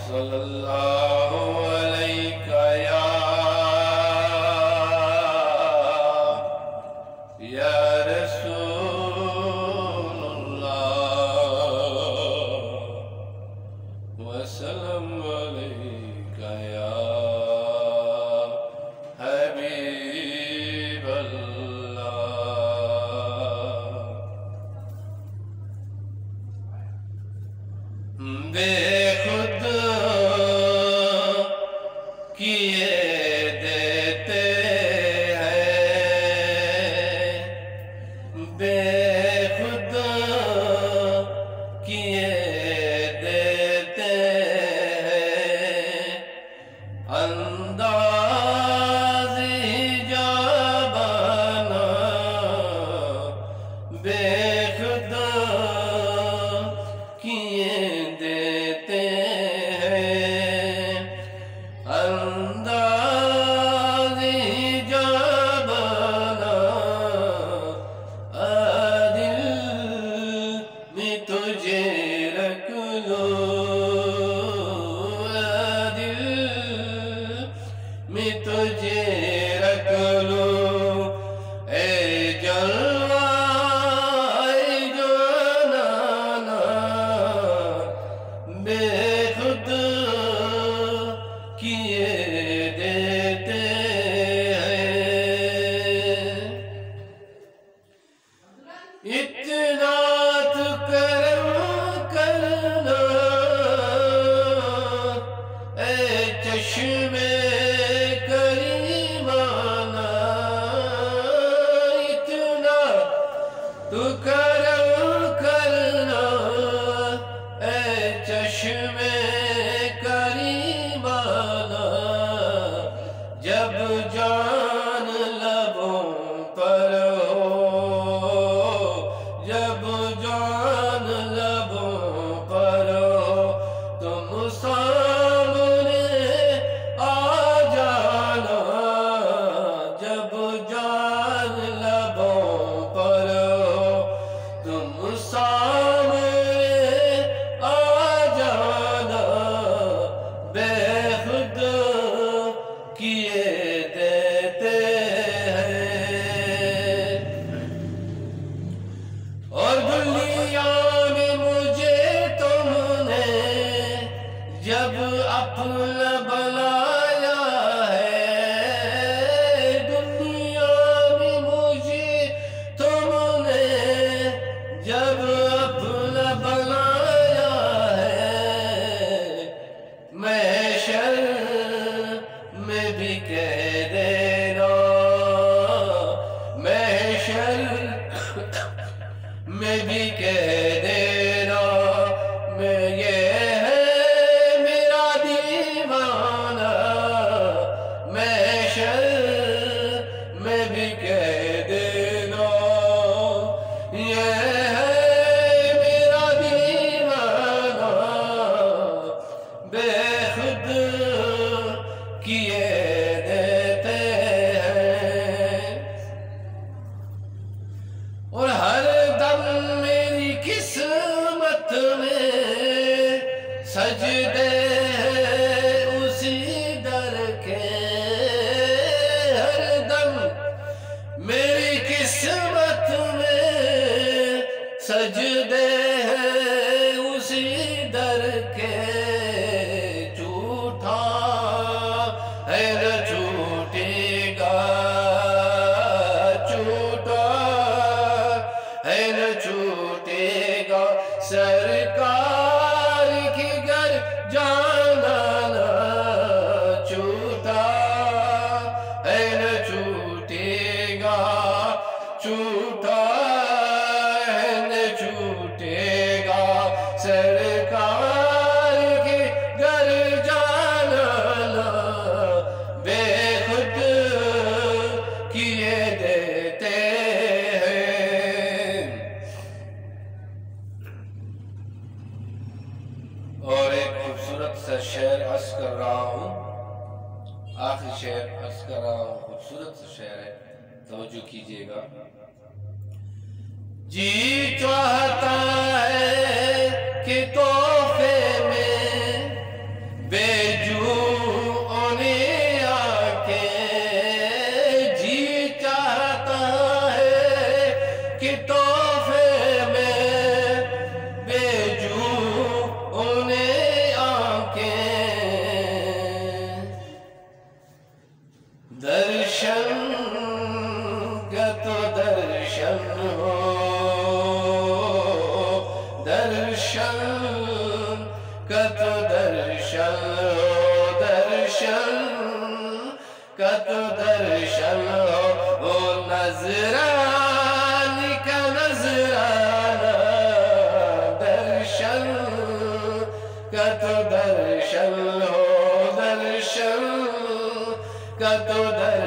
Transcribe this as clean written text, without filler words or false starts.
صلی اللہ علیہ یا رسول اللہ وسلم علیک یا حبیب اللہ بے خود کیے دیتے ہیں بے خود کیے دیتے ہیں اندازی جابانا بے خود کیے دیتے ہیں اندازی جابانا دل میں تجھے رکھ لو دل میں تجھے رکھ لو اے جلوہ اے جانانا بے خود کیے دیتے ہیں اتنا تو کرم کرنا اے چشم کریمانہ اتنا تو کرم کرنا اے چشم کریمانہ جب جان لبوں پر ہو جب جان لبوں پر ہو تم سامنے آ جانا جب جان لبوں پر ہو تم سامنے آ جانا بے خود کیے دیتے ہیں اور دنیا میں مجھے تم نے جب اپنا بنایا ہے دنیا میں مجھے تم نے جب اپنا بنایا ہے محشر میں بھی کہہ دینا محشر میں بھی کہہ دینا میں یہ ہے میرا دیوانہ محشر میں بھی کہہ دینا یہ ہے میرا دیوانہ بے خود کیے دیتے ہیں اور ہر دم میری قسمت میں سجدے ہیں اسی در کے ہر دم میری قسمت میں سجدے ہیں اسی در کے جھوٹا ہے نہ چھوٹے گا چھوٹا ہے نہ چھوٹے گا سرکار کی گھر جانا نہ چھوٹا ہے نہ چھوٹے گا چھوٹا ہے نہ چھوٹے گا سرکار کے گھر جانا نہ بے خود کیے دیتے ہیں اور ایک خوبصورت سا شعر عرض کر رہا ہوں آخری شعر عرض کر رہا ہوں خوبصورت سا شعر ہے توجہ کیجئے گا جی چاہتا ہے کہ تحفے میں کت درشن ہو درشن کت درشن ہو وہ نظرانی کا نظرانہ درشن کت درشن ہو درشن کت درشن